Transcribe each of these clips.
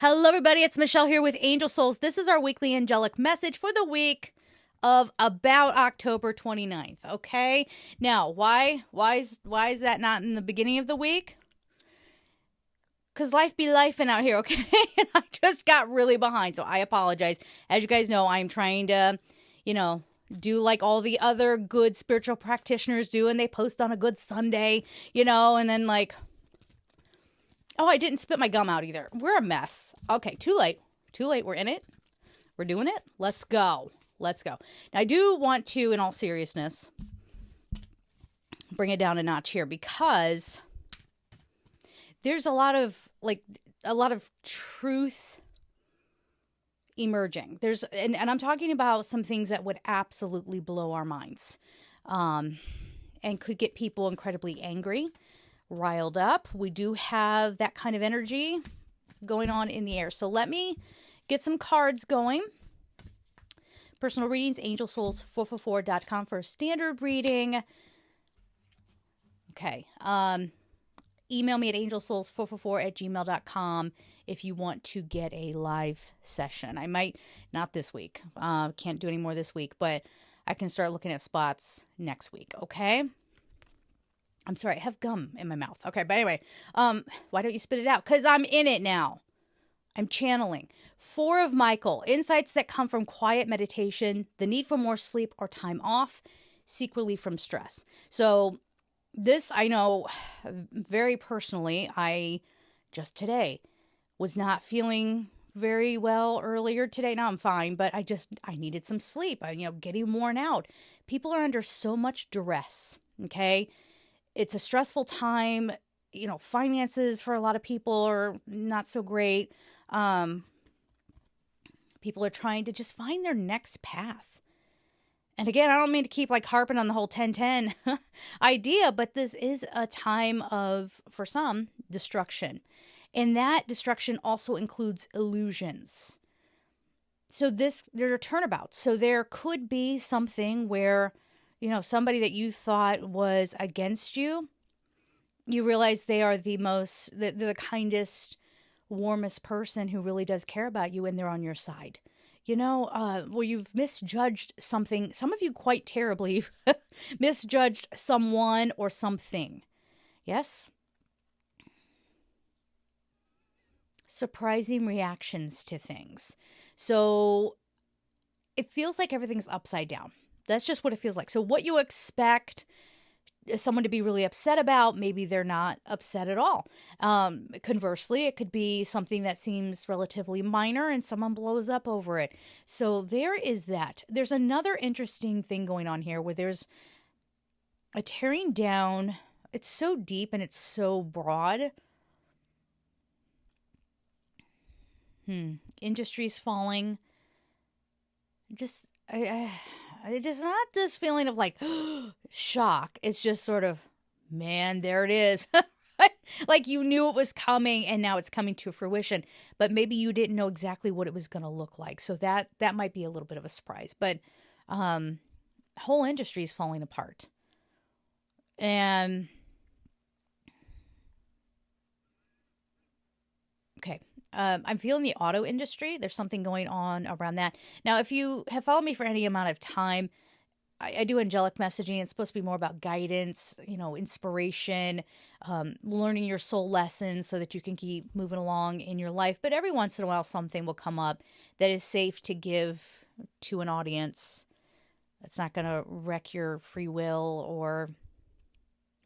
Hello, everybody. It's Michelle here with Angel Souls. This is our weekly angelic message for the week of about October 29th. Okay. Now, why is that not in the beginning of the week? Because life be lifing out here, okay? And I just got really behind, so I apologize. As you guys know, I'm trying to, do like all the other good spiritual practitioners do, and they post on a good Sunday, and then like, oh, I didn't spit my gum out either. We're a mess. Okay, too late. We're in it. We're doing it. Let's go. Now, I do want to, in all seriousness, bring it down a notch here because there's a lot of truth emerging. And I'm talking about some things that would absolutely blow our minds, and could get people incredibly angry, riled up. We do have that kind of energy going on in the air. So let me get some cards going. Personal readings, angelsouls444.com for a standard reading. Okay. Email me at angelsouls444@gmail.com if you want to get a live session. I might, not this week. Can't do any more this week, but I can start looking at spots next week. Okay. I'm sorry, I have gum in my mouth. Okay, but anyway, why don't you spit it out? Because I'm in it now. I'm channeling. 4 of Michael, insights that come from quiet meditation, the need for more sleep or time off, seek relief from stress. So this, I know very personally, I just today was not feeling very well earlier today. Now I'm fine, but I needed some sleep. Getting worn out. People are under so much duress, okay? It's a stressful time. Finances for a lot of people are not so great. People are trying to just find their next path. And again, I don't mean to keep harping on the whole 10-10 idea, but this is a time of, for some, destruction. And that destruction also includes illusions. So there's a turnabout. So there could be something where somebody that you thought was against you, you realize they are they're the kindest, warmest person who really does care about you, and they're on your side. Where you've misjudged something, some of you quite terribly misjudged someone or something. Yes? Surprising reactions to things. So it feels like everything's upside down. That's just what it feels like. So what you expect someone to be really upset about, maybe they're not upset at all. Conversely, it could be something that seems relatively minor and someone blows up over it. So there is that. There's another interesting thing going on here where there's a tearing down. It's so deep and it's so broad. Industries falling. It's just not this feeling of shock. It's just sort of, man, there it is. Like you knew it was coming and now it's coming to fruition, but maybe you didn't know exactly what it was going to look like. So that might be a little bit of a surprise, but whole industry is falling apart. And okay. I'm feeling the auto industry. There's something going on around that. Now, if you have followed me for any amount of time, I do angelic messaging. It's supposed to be more about guidance, inspiration, learning your soul lessons so that you can keep moving along in your life. But every once in a while, something will come up that is safe to give to an audience. It's not going to wreck your free will or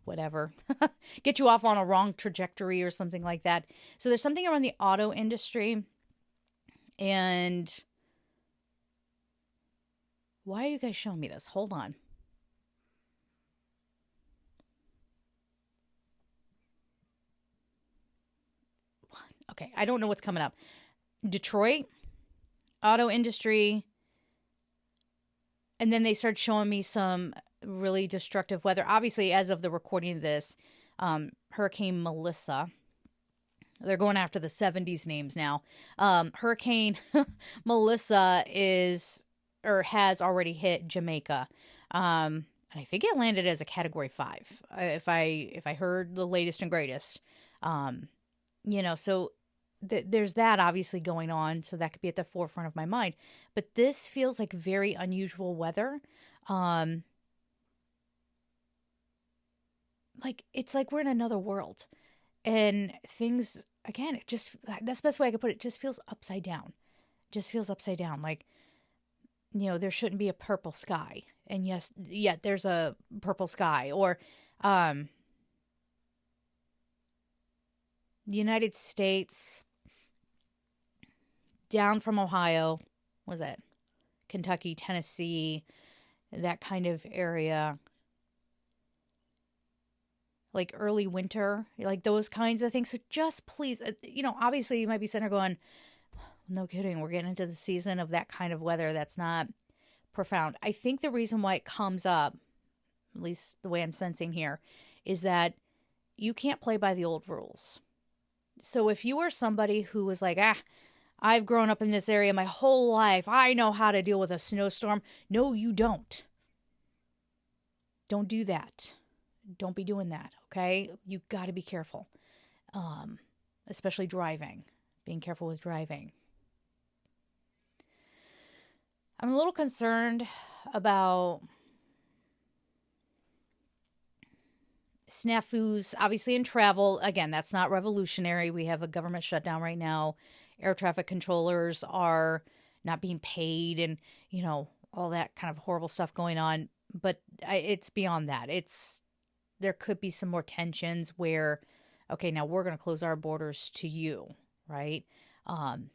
whatever, get you off on a wrong trajectory or something like that. So there's something around the auto industry. And why are you guys showing me this? Hold on. Okay, I don't know what's coming up. Detroit, auto industry. And then they started showing me some really destructive weather. Obviously, as of the recording of this, Hurricane Melissa. They're going after the 70s names now. Hurricane Melissa has already hit Jamaica. And I think it landed as a Category 5, if I heard the latest and greatest. So there's that obviously going on, so that could be at the forefront of my mind. But this feels like very unusual weather. Like it's like we're in another world, and things again. It just that's the best way I could put it. Just feels upside down. Just feels upside down. Like there shouldn't be a purple sky, and yes, yet there's a purple sky. Or the United States down from Ohio, what was that? Kentucky, Tennessee, that kind of area. Like early winter, like those kinds of things. So just please, obviously you might be sitting there going, no kidding, we're getting into the season of that kind of weather. That's not profound. I think the reason why it comes up, at least the way I'm sensing here, is that you can't play by the old rules. So if you are somebody who was like, I've grown up in this area my whole life, I know how to deal with a snowstorm. No, you don't. Don't do that. Don't be doing that, okay? You got to be careful, especially driving. Being careful with driving. I'm a little concerned about snafus, obviously in travel. Again, that's not revolutionary. We have a government shutdown right now. Air traffic controllers are not being paid and, all that kind of horrible stuff going on. But it's beyond that. There could be some more tensions where, okay, now we're going to close our borders to you, right? I'm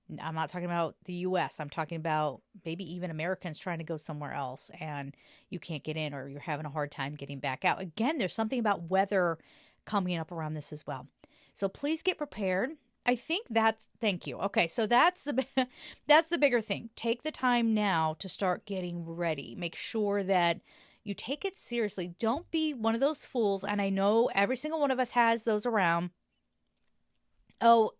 not talking about the U.S. I'm talking about maybe even Americans trying to go somewhere else and you can't get in or you're having a hard time getting back out. Again, there's something about weather coming up around this as well. So please get prepared. I think thank you. Okay, so that's the bigger thing. Take the time now to start getting ready. Make sure that you take it seriously. Don't be one of those fools. And I know every single one of us has those around. Oh,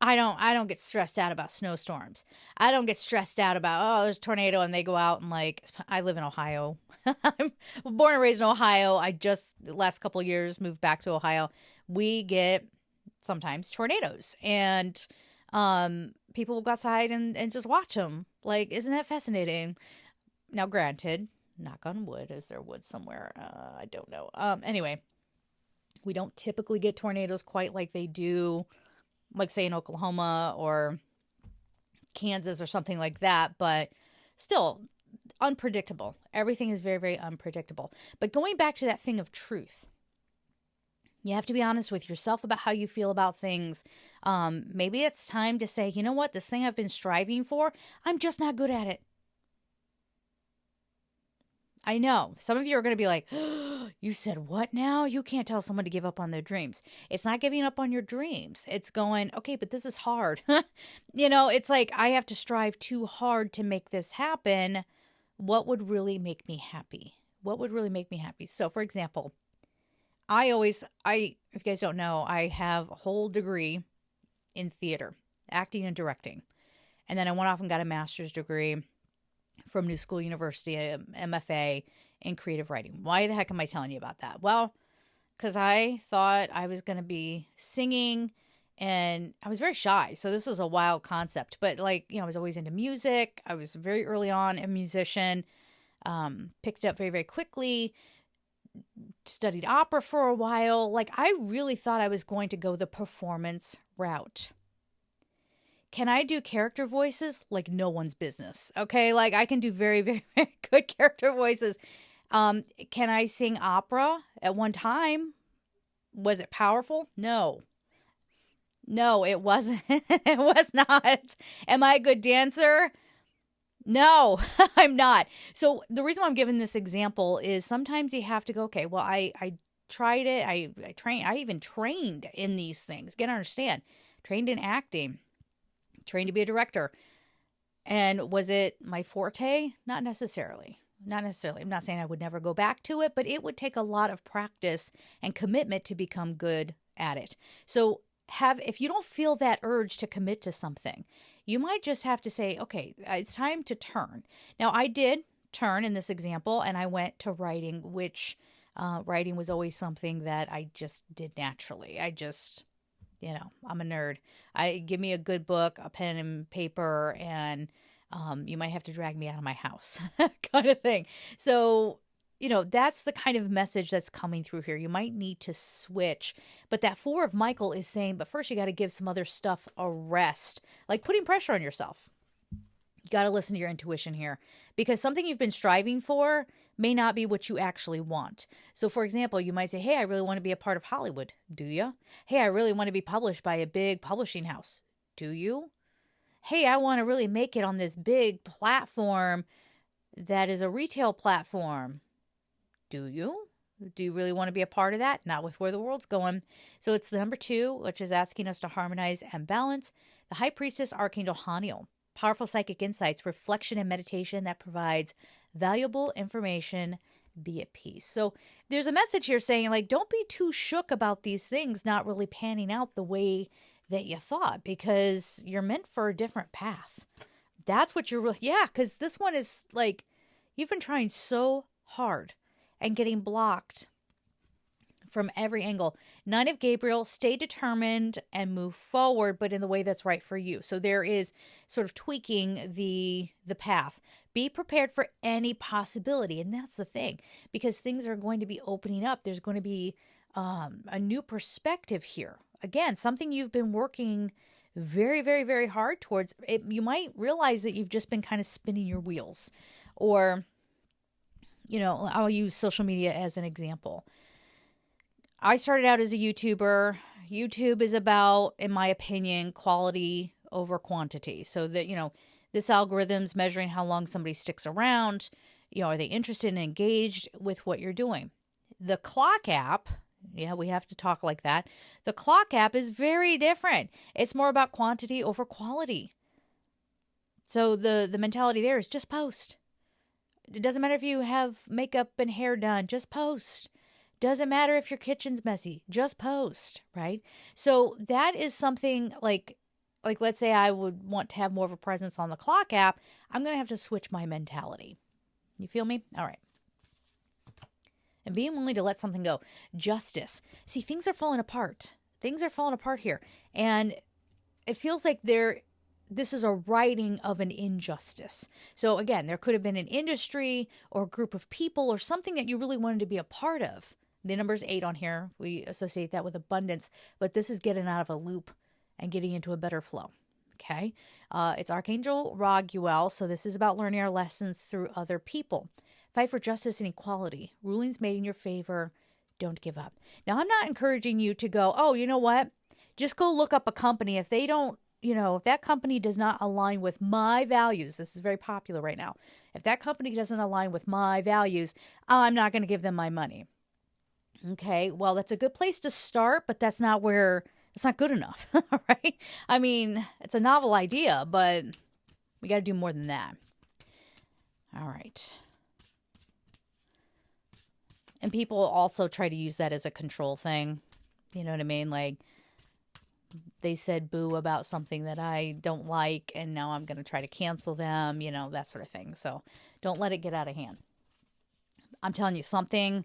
I don't get stressed out about snowstorms. I don't get stressed out about, there's a tornado and they go out and I live in Ohio. I'm born and raised in Ohio. I just the last couple of years moved back to Ohio. We get sometimes tornadoes and people will go outside and just watch them. Like, isn't that fascinating? Now, granted, knock on wood, is there wood somewhere? I don't know. Anyway, we don't typically get tornadoes quite like they do, like say in Oklahoma or Kansas or something like that, but still unpredictable. Everything is very, very unpredictable. But going back to that thing of truth, you have to be honest with yourself about how you feel about things. Maybe it's time to say, you know what, this thing I've been striving for, I'm just not good at it. I know. Some of you are going to be like, you said what now? You can't tell someone to give up on their dreams. It's not giving up on your dreams. It's going, okay, but this is hard. It's like I have to strive too hard to make this happen. What would really make me happy? What would really make me happy? So, for example, if you guys don't know, I have a whole degree in theater, acting and directing. And then I went off and got a master's degree from New School University, MFA in creative writing. Why the heck am I telling you about that? Well, because I thought I was going to be singing and I was very shy. So this was a wild concept, but I was always into music. I was very early on a musician, picked it up very, very quickly, studied opera for a while. I really thought I was going to go the performance route. Can I do character voices? Like no one's business. Okay. I can do very, very, very good character voices. Can I sing opera at one time? Was it powerful? No, it wasn't. It was not. Am I a good dancer? No, I'm not. So the reason why I'm giving this example is sometimes you have to go, okay, well, I tried it. I trained. I even trained in these things. Get to understand. Trained in acting. Trained to be a director. And was it my forte? Not necessarily. Not necessarily. I'm not saying I would never go back to it, but it would take a lot of practice and commitment to become good at it. So if you don't feel that urge to commit to something, you might just have to say, okay, it's time to turn. Now, I did turn in this example, and I went to writing, which writing was always something that I just did naturally. I just You know, I'm a nerd. Give me a good book, a pen and paper, and you might have to drag me out of my house kind of thing. So, you know, that's the kind of message that's coming through here. You might need to switch. But that Four of Michael is saying, but first you got to give some other stuff a rest, like putting pressure on yourself. You got to listen to your intuition here, because something you've been striving for may not be what you actually want. So, for example, you might say, hey, I really want to be a part of Hollywood. Do you? Hey, I really want to be published by a big publishing house. Do you? Hey, I want to really make it on this big platform that is a retail platform. Do you? Do you really want to be a part of that? Not with where the world's going. So it's the number 2, which is asking us to harmonize and balance. The High Priestess, Archangel Haniel. Powerful psychic insights, reflection, and meditation that provides valuable information. Be at peace. So there's a message here saying, like, don't be too shook about these things not really panning out the way that you thought, because you're meant for a different path. That's what you're really, yeah, because this one is like, you've been trying so hard and getting blocked from every angle. Nine of Gabriel, stay determined and move forward, but in the way that's right for you. So there is sort of tweaking the path. Be prepared for any possibility. And that's the thing, because things are going to be opening up. There's going to be a new perspective here. Again, something you've been working very, very, very hard towards. You might realize that you've just been kind of spinning your wheels. Or, you know, I'll use social media as an example. I started out as a YouTuber. YouTube is about, in my opinion, quality over quantity. So that, you know, this algorithm's measuring how long somebody sticks around. You know, are they interested and engaged with what you're doing? The clock app, yeah, we have to talk like that. The clock app is very different. It's more about quantity over quality. So the mentality there is just post. It doesn't matter if you have makeup and hair done, just post. Doesn't matter if your kitchen's messy, just post, right? So that is something like let's say I would want to have more of a presence on the clock app. I'm going to have to switch my mentality. You feel me? All right. And being willing to let something go. Justice. See, things are falling apart. Things are falling apart here. And it feels like this is a righting of an injustice. So again, there could have been an industry or a group of people or something that you really wanted to be a part of. The number's 8 on here. We associate that with abundance, but this is getting out of a loop and getting into a better flow. Okay. It's Archangel Raguel. So this is about learning our lessons through other people. Fight for justice and equality. Rulings made in your favor. Don't give up. Now, I'm not encouraging you to go, oh, you know what? Just go look up a company. If they don't, you know, if that company does not align with my values, this is very popular right now. If that company doesn't align with my values, I'm not going to give them my money. Okay, well, that's a good place to start, but that's not good enough, right? I mean, it's a novel idea, but we got to do more than that. All right. And people also try to use that as a control thing. You know what I mean? Like, they said boo about something that I don't like, and now I'm going to try to cancel them, you know, that sort of thing. So don't let it get out of hand. I'm telling you, something's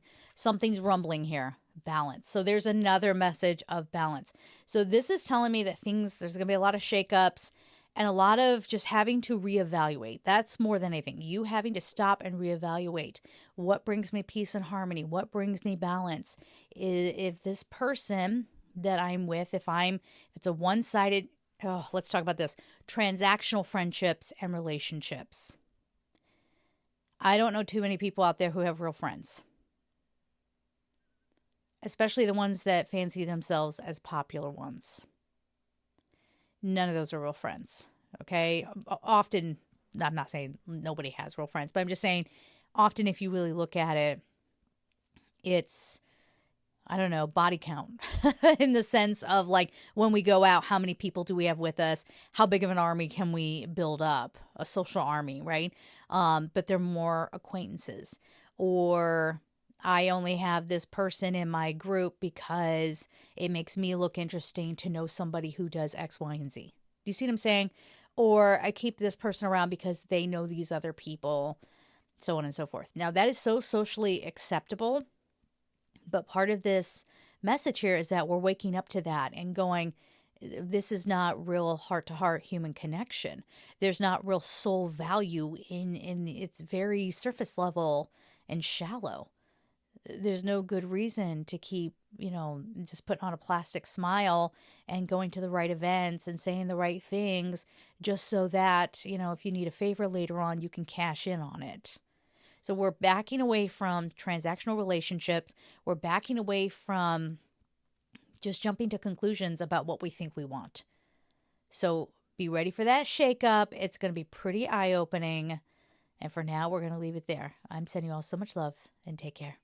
rumbling here. Balance. So there's another message of balance. So this is telling me that there's going to be a lot of shakeups and a lot of just having to reevaluate. That's more than anything. You having to stop and reevaluate. What brings me peace and harmony? What brings me balance? If this person that I'm with, if it's a one-sided, let's talk about this, transactional friendships and relationships. I don't know too many people out there who have real friends, especially the ones that fancy themselves as popular ones. None of those are real friends, okay? Often, I'm not saying nobody has real friends, but I'm just saying often if you really look at it, it's, I don't know, body count in the sense of like when we go out, how many people do we have with us? How big of an army can we build up? A social army, right? But they're more acquaintances. Or I only have this person in my group because it makes me look interesting to know somebody who does X, Y, and Z. Do you see what I'm saying? Or I keep this person around because they know these other people, so on and so forth. Now, that is so socially acceptable. But part of this message here is that we're waking up to that and going, this is not real heart-to-heart human connection. There's not real soul value in it's very surface level and shallow. There's no good reason to keep, just putting on a plastic smile and going to the right events and saying the right things just so that, if you need a favor later on, you can cash in on it. So we're backing away from transactional relationships. We're backing away from just jumping to conclusions about what we think we want. So be ready for that shakeup. It's going to be pretty eye-opening. And for now, we're going to leave it there. I'm sending you all so much love and take care.